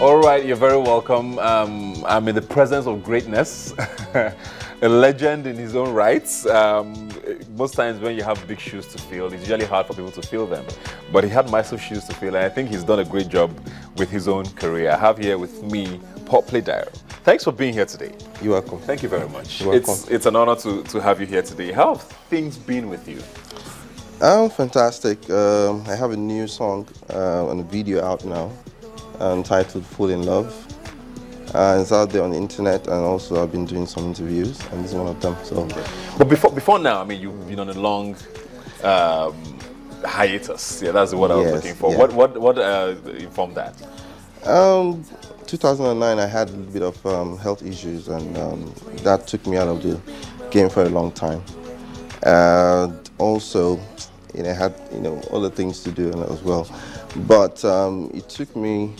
All right, you're very welcome. I'm in the presence of greatness, a legend in his own rights. Most times when you have big shoes to fill, it's usually hard for people to fill them. But he had massive shoes to fill, and I think he's done a great job with his own career. I have here with me, Pop Play Diary. Thanks for being here today. You're welcome. Thank you very much. You're welcome. It's an honor to have you here today. How have things been with you? Fantastic. I have a new song and a video out now entitled Fall in Love. It's out there on the internet, and also I've been doing some interviews, and this is one of them. So, but before now, I mean, you've been on a long hiatus. Yeah, that's what I was looking for. Yeah. What informed that? 2009, I had a little bit of health issues, and that took me out of the game for a long time. Also, I had other things to do as well, but it took me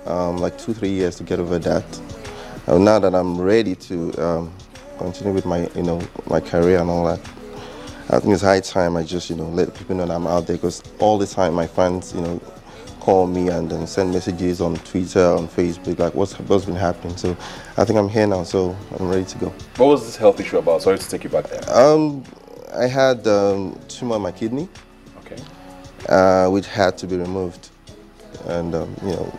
like 2-3 years to get over that. Now that I'm ready to continue with my my career and all that, I think it's high time I just let people know that I'm out there, because all the time my fans call me and then send messages on Twitter, on Facebook, like what's been happening. So I think I'm here now, so I'm ready to go. What was this health issue about? Sorry to take you back there. I had tumor on my kidney, which had to be removed, and it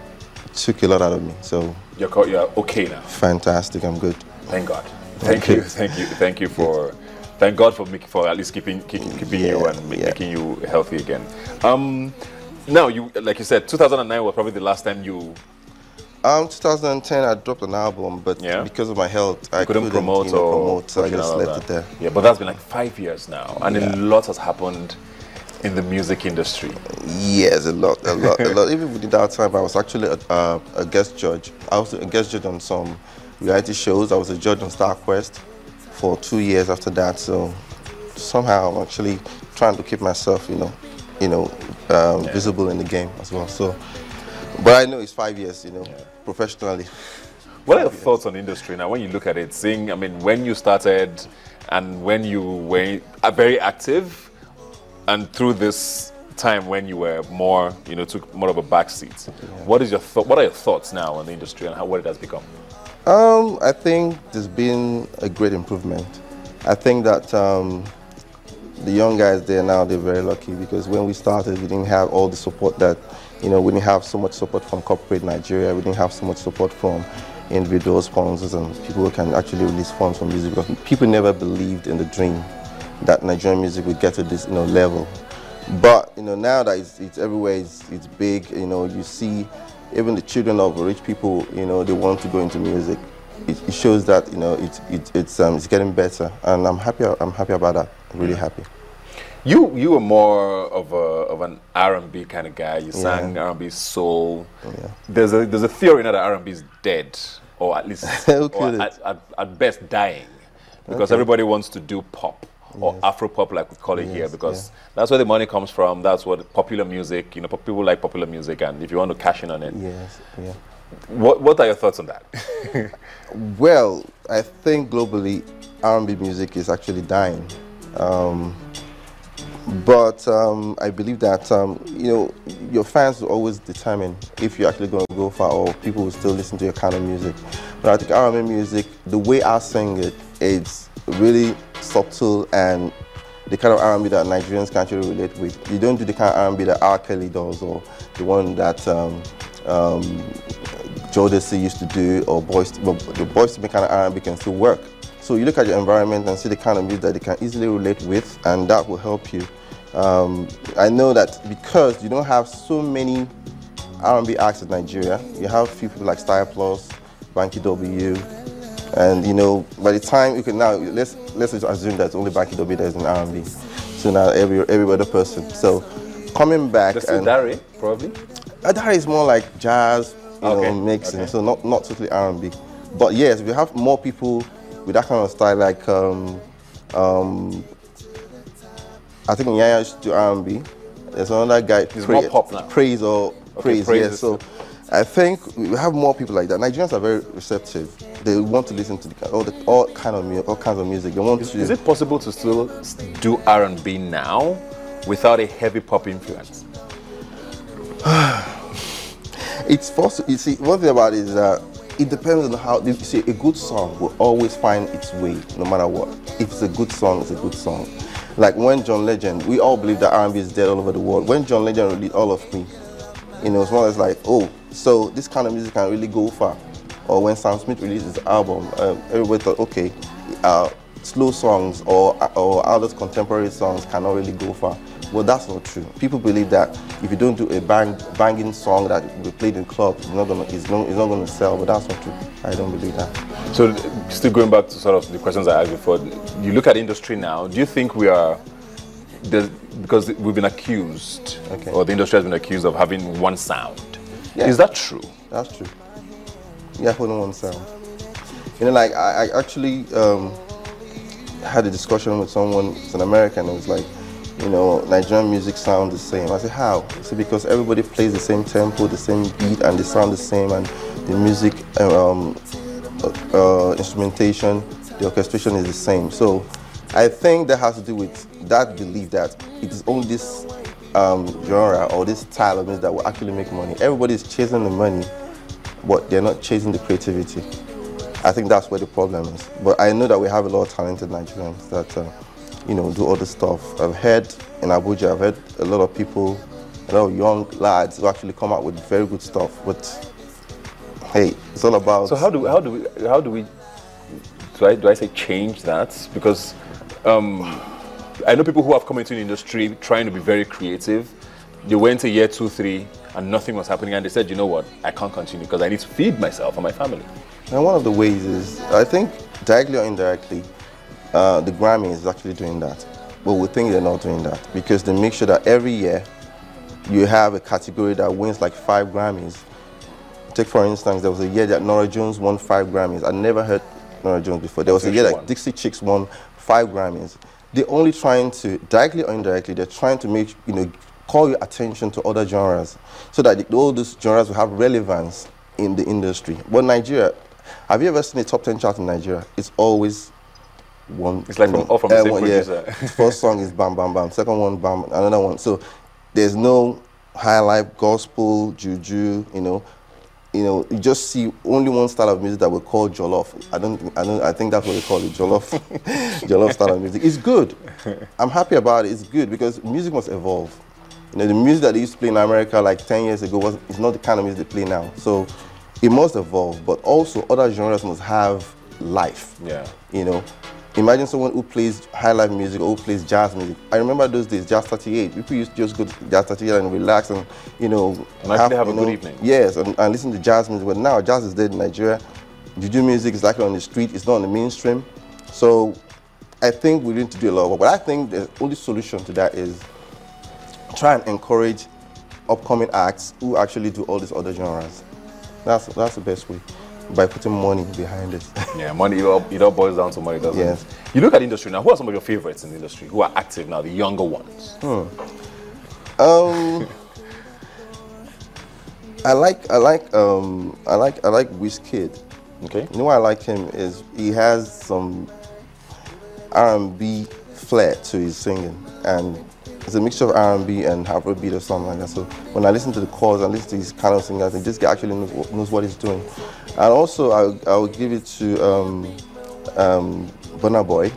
took a lot out of me. So you're okay now. Fantastic, I'm good. Thank God. Thank you for. Thank God for at least keeping you and making you healthy again. Now, like you said, 2009 was probably the last time you. 2010, I dropped an album, but because of my health, I couldn't promote, so I just left it there. Yeah, but that's been like 5 years now, and a lot has happened in the music industry. Yes, a lot. Even within that time, I was actually a guest judge. I was a guest judge on some reality shows. I was a judge on Star Quest for 2 years after that. So somehow I'm actually trying to keep myself, visible in the game as well. So, but I know it's 5 years, professionally. What are your thoughts on the industry now? When you look at it, when you started and when you were very active, and through this time when you were more, took more of a back seat. What are your thoughts now on the industry and what it has become? I think there's been a great improvement. I think that the young guys there now, they're very lucky, because when we started, we didn't have all the support that, we didn't have so much support from corporate Nigeria. We didn't have so much support from individual sponsors and people who can actually release funds from music, because people never believed in the dream that Nigerian music would get to this level. But now that it's everywhere, it's big. You see even the children of rich people, they want to go into music. It shows that it's getting better, and I'm happy about that. I'm really happy. You were more of an R&B kind of guy. You sang R&B soul. There's a theory now that R&B is dead, or at least at best dying, because everybody wants to do pop. Or Afro-pop, like we call it here, because that's where the money comes from. That's what popular music, people like popular music, and if you want to cash in on it. What are your thoughts on that? Well, I think globally, R&B music is actually dying. But I believe that, your fans will always determine if you're actually going to go far, or people will still listen to your kind of music. But I think R&B music, the way I sing it, it's really subtle, and the kind of R&B that Nigerians can actually relate with. You don't do the kind of R&B that R. Kelly does, or the one that Jodeci used to do, or the Boys to Men kind of R&B can still work. So you look at your environment and see the kind of music that they can easily relate with, and that will help you. I know that because you don't have so many R&B acts in Nigeria, you have a few people like Style Plus, Banky W, and by the time you can now, let's just assume that only Banky W that is in R&B. So now every other person. So coming back, and Dari, probably. Dari is more like jazz, mixing. So not totally R&B. But yes, we have more people with that kind of style, like I think Yaya used to do R&B. There's another guy, He's more pop now. Praise. Yes. So I think we have more people like that. Nigerians are very receptive. They want to listen to all kinds of music. They want Is it possible to still do R&B now without a heavy pop influence? It's possible. You see, one thing about it is that it depends on how. You see, a good song will always find its way, no matter what. If it's a good song, it's a good song. Like when John Legend, we all believe that R&B is dead all over the world. When John Legend released All of Me, you know, it's more or less like, oh, so this kind of music can really go far. Or when Sam Smith released his album, everybody thought, okay, slow songs or other contemporary songs cannot really go far. Well, that's not true. People believe that if you don't do a banging song that will be played in clubs, it's not gonna sell. But that's not true. I don't believe that. So, still going back to sort of the questions I asked before, you look at the industry now. Do you think we are, because we've been accused, or the industry has been accused of having one sound? Yeah. Is that true? That's true. Yeah, only one sound. You know, like I actually had a discussion with someone, it's an American, and it was like, you know, Nigerian music sounds the same. I said, how? He said, because everybody plays the same tempo, the same beat, and they sound the same, and the music instrumentation, the orchestration is the same. So I think that has to do with that belief that it is only this genre or this style of music that will actually make money. Everybody is chasing the money, but they're not chasing the creativity. I think that's where the problem is. But I know that we have a lot of talented Nigerians that you know, do all this stuff. I've heard in Abuja, I've heard a lot of people, a lot of young lads who actually come out with very good stuff. But hey, it's all about. So how do we do I say change that? Because I know people who have come into the industry trying to be very creative. They went to year 2, 3, and nothing was happening, and they said, you know what, I can't continue because I need to feed myself and my family. And one of the ways is, I think directly or indirectly, the Grammy is actually doing that, but we think they're not doing that because they make sure that every year you have a category that wins like 5 Grammys. Take for instance, there was a year that Norah Jones won 5 Grammys. I never heard Norah Jones before. There was a year that Dixie Chicks won 5 Grammys. They're only trying to, directly or indirectly, they're trying to make, you know, call your attention to other genres so that all those genres will have relevance in the industry. But Nigeria, have you ever seen a top 10 chart in Nigeria? It's always one. It's like all from the same producer. Yeah. First song is bam, bam, bam. Second one, bam, another one. So there's no high life, gospel, juju. You know, you just see only one style of music that we call jollof. I think that's what they call it, jollof. Jollof style of music. It's good. I'm happy about it. It's good because music must evolve. You know, the music that they used to play in America like 10 years ago is not the kind of music they play now. So it must evolve, but also other genres must have life. Yeah. You know, imagine someone who plays high life music or who plays jazz music. I remember those days, Jazz 38. People used to just go to Jazz 38 and relax and, you know, and actually have a good evening. Yes, and listen to jazz music. But now jazz is dead in Nigeria. Juju music is like on the street. It's not on the mainstream. So I think we need to do a lot of work. But I think the only solution to that is try and encourage upcoming acts who actually do all these other genres. That's the best way, by putting money behind it. Yeah, money, it all boils down to money, doesn't it? You look at the industry now, who are some of your favorites in the industry who are active now, the younger ones? I like Wizkid. Okay. You know why I like him is he has some R&B flair to his singing, and it's a mixture of R&B and Afrobeat or something like that. So when I listen to the chords and listen to his kind of singing, I think this guy actually knows what he's doing. And also I will give it to Burna Boy.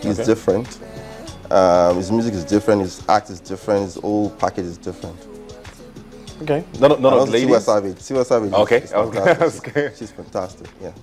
He's different. His music is different. His act is different. His whole package is different. Okay. None of the ladies. Tiwa Savage. Okay. Fantastic. She's fantastic. Yeah.